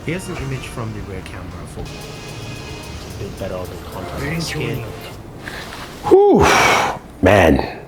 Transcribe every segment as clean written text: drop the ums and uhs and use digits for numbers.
Here's an image from the rear camera for a bit better on the contact Very of the skin. Whew, man,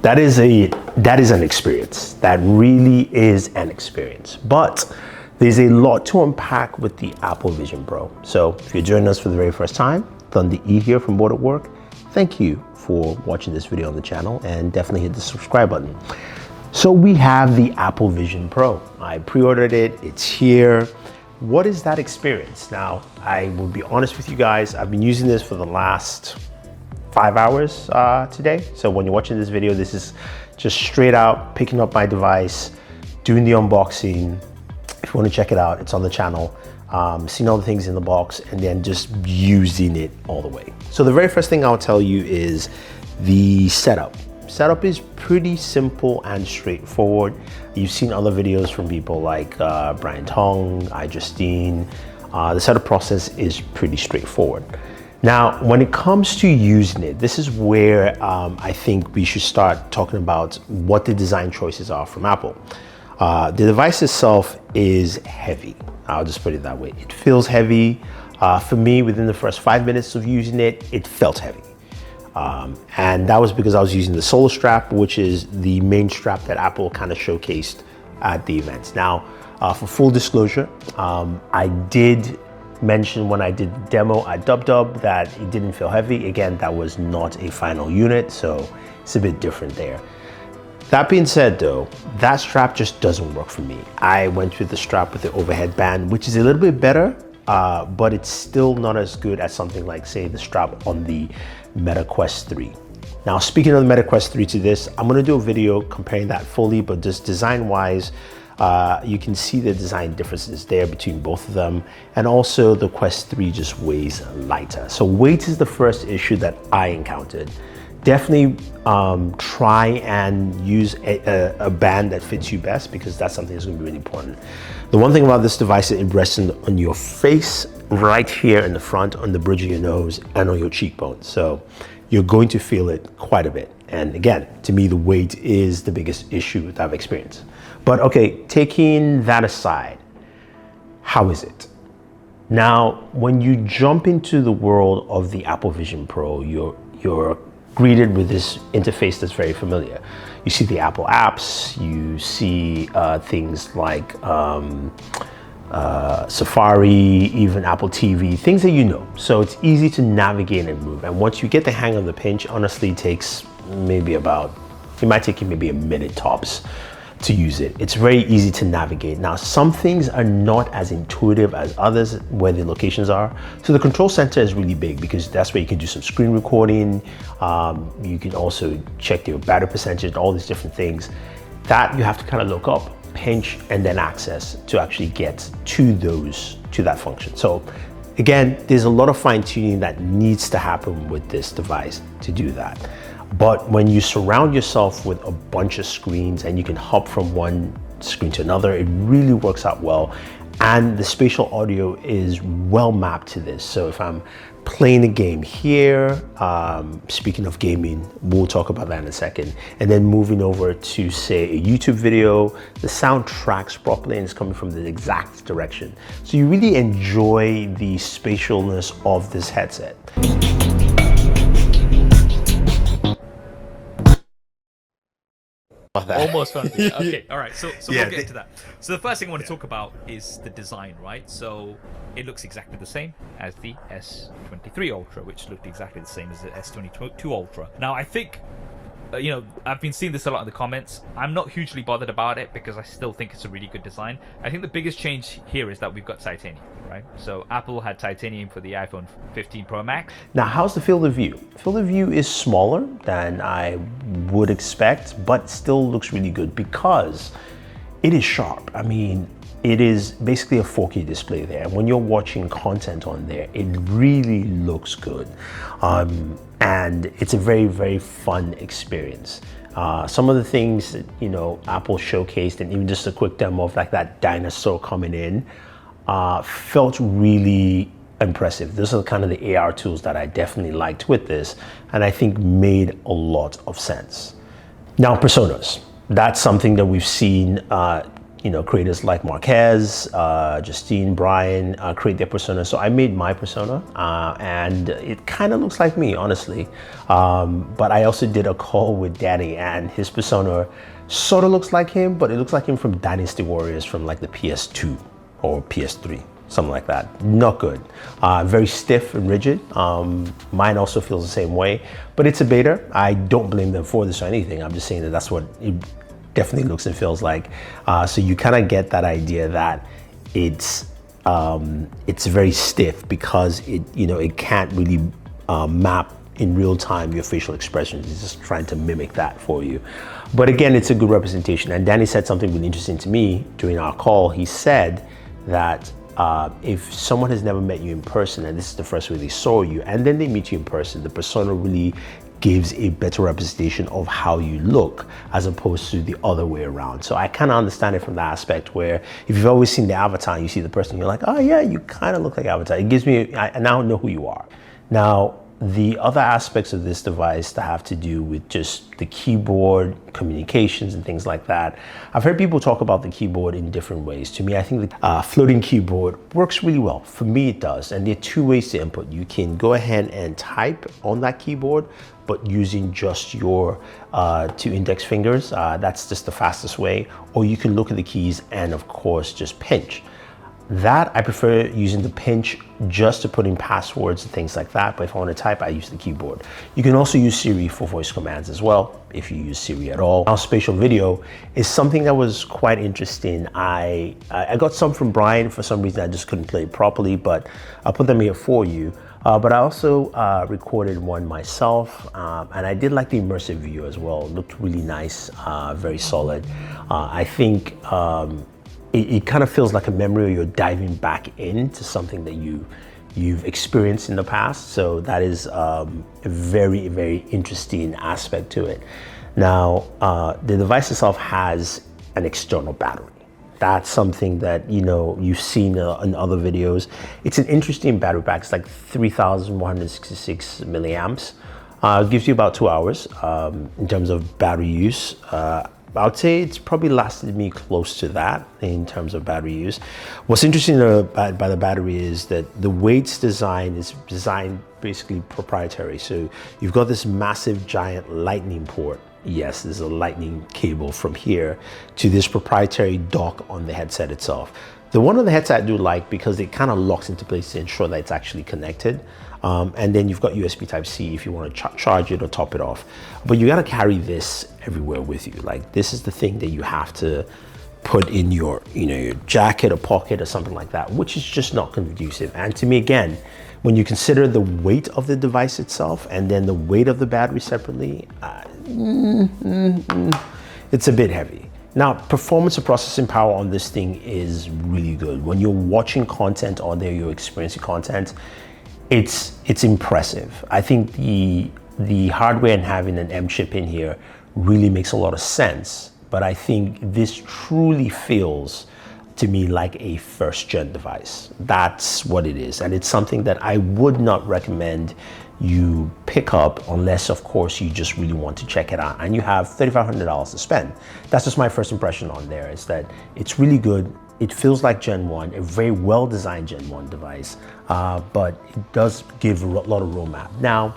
that is an experience. That really is an experience. But there's a lot to unpack with the Apple Vision Pro. So if you're joining us for the very first time, Thunder E here from Board at Work. Thank you for watching this video on the channel, and definitely hit the subscribe button. So we have the Apple Vision Pro. I pre-ordered it, it's here. What is that experience? Now, I will be honest with you guys, I've been using this for the last 5 hours today. So when you're watching this video, this is just straight out picking up my device, doing the unboxing. If you want to check it out, it's on the channel. Seeing all the things in the box and then just using it all the way. So the very first thing I'll tell you is the setup. Setup is pretty simple and straightforward. You've seen other videos from people like Brian Tong, iJustine. The setup process is pretty straightforward. Now, when it comes to using it, this is where I think we should start talking about what the design choices are from Apple. The device itself is heavy. I'll just put it that way. It feels heavy. For me, within the first 5 minutes of using it, it felt heavy. And that was because I was using the Solar Strap, which is the main strap that Apple kind of showcased at the event. Now, for full disclosure, I did mention when I did the demo at DubDub that it didn't feel heavy. Again, that was not a final unit, so it's a bit different there. That being said though, that strap just doesn't work for me. I went with the strap with the overhead band, which is a little bit better, but it's still not as good as something like, say, the strap on the Meta Quest 3. Now, speaking of the Meta Quest 3 to this, I'm gonna do a video comparing that fully, but just design-wise, you can see the design differences there between both of them. And also the Quest 3 just weighs lighter. So weight is the first issue that I encountered. Definitely try and use a band that fits you best, because that's something that's gonna be really important. The one thing about this device is it rests on your face, right here in the front, on the bridge of your nose, and on your cheekbones. So you're going to feel it quite a bit. And again, to me, the weight is the biggest issue that I've experienced. But okay, taking that aside, how is it? Now, when you jump into the world of the Apple Vision Pro, you're greeted with this interface that's very familiar. You see the Apple apps, you see things like Safari, even Apple TV, things that you know. So it's easy to navigate and move. And once you get the hang of the pinch, honestly, it takes maybe it might take you maybe a minute tops to use it. It's very easy to navigate. Now, some things are not as intuitive as others where the locations are. So the control center is really big because that's where you can do some screen recording. You can also check your battery percentage, all these different things. That you have to kind of look up, pinch, and then access to actually get to that function. So again, there's a lot of fine tuning that needs to happen with this device to do that. But when you surround yourself with a bunch of screens and you can hop from one screen to another, it really works out well. And the spatial audio is well mapped to this. So if I'm playing a game here, speaking of gaming, we'll talk about that in a second, and then moving over to, say, a YouTube video, the sound tracks properly and it's coming from the exact direction. So you really enjoy the spatialness of this headset. Almost found it. Okay, all right. So Yeah, we'll get into that. So the first thing I want to talk about is the design, right? So it looks exactly the same as the S23 Ultra, which looked exactly the same as the S22 Ultra. Now, I think, I've been seeing this a lot in the comments. I'm not hugely bothered about it because I still think it's a really good design. I think the biggest change here is that we've got titanium, right? So Apple had titanium for the iPhone 15 Pro Max. Now, how's the field of view? Field of view is smaller than I would expect, but still looks really good because it is sharp. I mean, it is basically a 4K display there. And when you're watching content on there, it really looks good. And it's a very, very fun experience. Some of the things that, Apple showcased, and even just a quick demo of like that dinosaur coming in, felt really impressive. Those are kind of the AR tools that I definitely liked with this, and I think made a lot of sense. Now, personas. That's something that we've seen creators like Marquez, Justine, Brian create their persona. So I made my persona, and it kind of looks like me, honestly. But I also did a call with Danny, and his persona sort of looks like him, but it looks like him from Dynasty Warriors from like the PS2 or PS3, something like that. Not good. Very stiff and rigid. Mine also feels the same way, but it's a beta. I don't blame them for this or anything. I'm just saying that that's what it definitely looks and feels like. So you kind of get that idea that it's very stiff because it can't really map in real time your facial expressions. It's just trying to mimic that for you. But again, it's a good representation. And Danny said something really interesting to me during our call. He said that if someone has never met you in person and this is the first way they saw you, and then they meet you in person, the persona really gives a better representation of how you look as opposed to the other way around. So I kind of understand it from the aspect where if you've always seen the avatar and you see the person, you're like, oh yeah, you kind of look like Avatar. It gives me, I now know who you are. Now, the other aspects of this device that have to do with just the keyboard, communications and things like that. I've heard people talk about the keyboard in different ways. To me, I think the floating keyboard works really well. For me, it does. And there are two ways to input. You can go ahead and type on that keyboard, but using just your two index fingers. That's just the fastest way. Or you can look at the keys and of course, just pinch. That I prefer using the pinch just to put in passwords and things like that. But if I want to type, I use the keyboard. You can also use Siri for voice commands as well, if you use Siri at all. Now, spatial video is something that was quite interesting. I got some from Brian. For some reason, I just couldn't play it properly, but I'll put them here for you. But I also recorded one myself, and I did like the immersive view as well. It looked really nice, very solid. I think it kind of feels like a memory, or you're diving back into something that you've experienced in the past. So that is a very, very interesting aspect to it. Now, the device itself has an external battery. That's something that you've seen in other videos. It's an interesting battery pack. It's like 3,166 milliamps. It gives you about 2 hours in terms of battery use. I would say it's probably lasted me close to that in terms of battery use. What's interesting by the battery is that the way it's designed is designed basically proprietary. So you've got this massive giant lightning port. Yes, there's a lightning cable from here to this proprietary dock on the headset itself. The one on the headset I do like because it kind of locks into place to ensure that it's actually connected. And then you've got USB Type-C if you want to charge it or top it off. But you got to carry this everywhere with you. Like, this is the thing that you have to put in your, your jacket or pocket or something like that, which is just not conducive. And to me, again, when you consider the weight of the device itself and then the weight of the battery separately, it's a bit heavy. Now, performance and processing power on this thing is really good. When you're watching content on there, you're experiencing content, it's impressive. I think the hardware and having an M chip in here really makes a lot of sense. But I think this truly feels to me like a first gen device. That's what it is. And it's something that I would not recommend you pick up unless, of course, you just really want to check it out and you have $3,500 to spend. That's just my first impression on there, is that it's really good. It feels like Gen 1, a very well-designed Gen 1 device, but it does give a lot of roadmap. Now,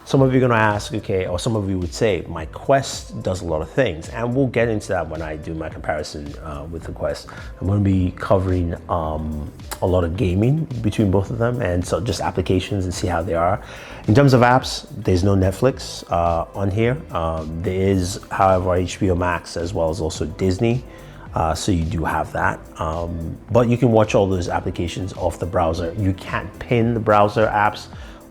some of you are gonna ask, okay, or some of you would say, my Quest does a lot of things, and we'll get into that when I do my comparison with the Quest. I'm gonna be covering a lot of gaming between both of them, and so just applications and see how they are. In terms of apps, there's no Netflix on here. There is, however, HBO Max as well as also Disney. So you do have that, but you can watch all those applications off the browser. You can't pin the browser apps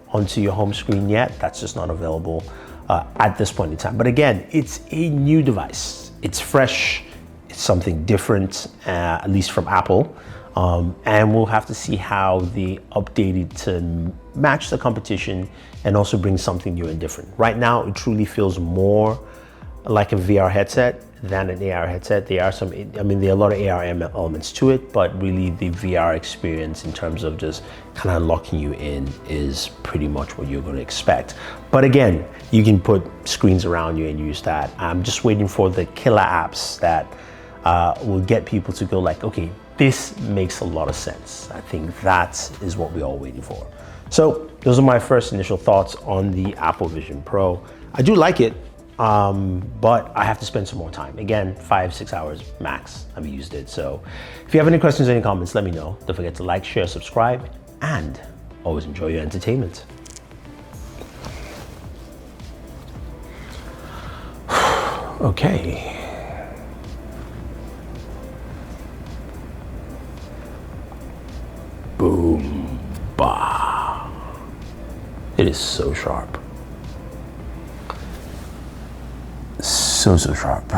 onto your home screen yet. That's just not available at this point in time. But again, it's a new device. It's fresh. It's something different, at least from Apple. And we'll have to see how they update it to match the competition and also bring something new and different. Right now, it truly feels more like a VR headset than an AR headset. There are some, there are a lot of AR elements to it, but really the VR experience in terms of just kind of locking you in is pretty much what you're going to expect. But again, you can put screens around you and use that. I'm just waiting for the killer apps that will get people to go like, okay, this makes a lot of sense. I think that is what we're all waiting for. So those are my first initial thoughts on the Apple Vision Pro. I do like it, but I have to spend some more time. Again, 5-6 hours max I've used it. So if you have any questions or any comments, let me know. Don't forget to like, share, subscribe, and always enjoy your entertainment. Okay. Boom. Bah. It is so sharp. So sharp.